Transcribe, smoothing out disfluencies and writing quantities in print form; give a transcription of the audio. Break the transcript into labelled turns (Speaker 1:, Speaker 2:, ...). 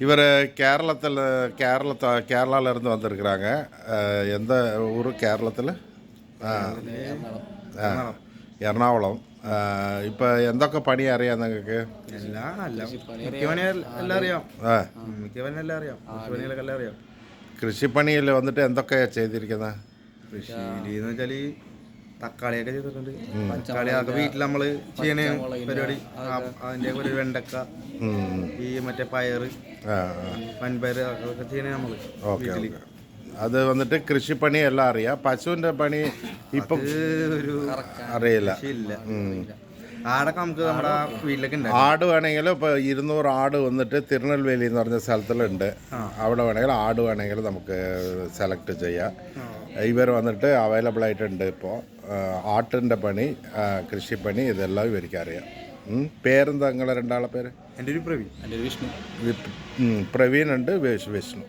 Speaker 1: இவர் கேரளாவிலேருந்து வந்திருக்கிறாங்க. எந்த ஊர் கேரളത്തിൽ? എറണാകുളം. ഇപ്പോൾ എന്തൊക്കെ പണി അറിയാം നിങ്ങൾക്ക്? കൃഷിപ്പണിയിൽ വന്നിട്ട് എന്തൊക്കെയാണ് ചെയ്തിരിക്കുന്നത്?
Speaker 2: കൃഷിയിലെന്ന് വെച്ചാൽ തക്കാളിയൊക്കെ ചെയ്തിട്ടുണ്ട്. തക്കാളി അതൊക്കെ വീട്ടിൽ നമ്മൾ ചെയ്യണ പരിപാടി. അതിൻ്റെ ഒരു വെണ്ടക്ക, ഈ മറ്റേ പയറ്, വൻപയർ അതൊക്കെ ചെയ്യണേ നമ്മൾ.
Speaker 1: Okay okay. അത് വന്നിട്ട് കൃഷിപ്പണി എല്ലാം അറിയാം. പശുവിൻ്റെ പണി ഇപ്പം
Speaker 2: ഒരു
Speaker 1: അറിയില്ല.
Speaker 2: ആടൊക്കെ നമുക്ക് നമ്മുടെ വീട്ടിലൊക്കെ ഉണ്ട്.
Speaker 1: ആട് വേണമെങ്കിൽ ഇപ്പോൾ 200 ആട് വന്നിട്ട് തിരുനെൽവേലി എന്ന് പറഞ്ഞ സ്ഥലത്തിലുണ്ട്. അവിടെ വേണമെങ്കിൽ ആട് വേണമെങ്കിൽ നമുക്ക് സെലക്ട് ചെയ്യാം. ഇവർ വന്നിട്ട് അവൈലബിൾ ആയിട്ടുണ്ട്. ഇപ്പോൾ ആട്ടിൻ്റെ പണി, കൃഷിപ്പണി ഇതെല്ലാം ഇവർക്ക് അറിയാം. പേരെന്താ നിങ്ങളെ രണ്ടാളെ പേര്?
Speaker 2: എൻ്റെ ഒരു പ്രവീൺ,
Speaker 3: എൻ്റെ വിഷ്ണു.
Speaker 1: പ്രവീൺ ഉണ്ട്, വിഷ്ണു.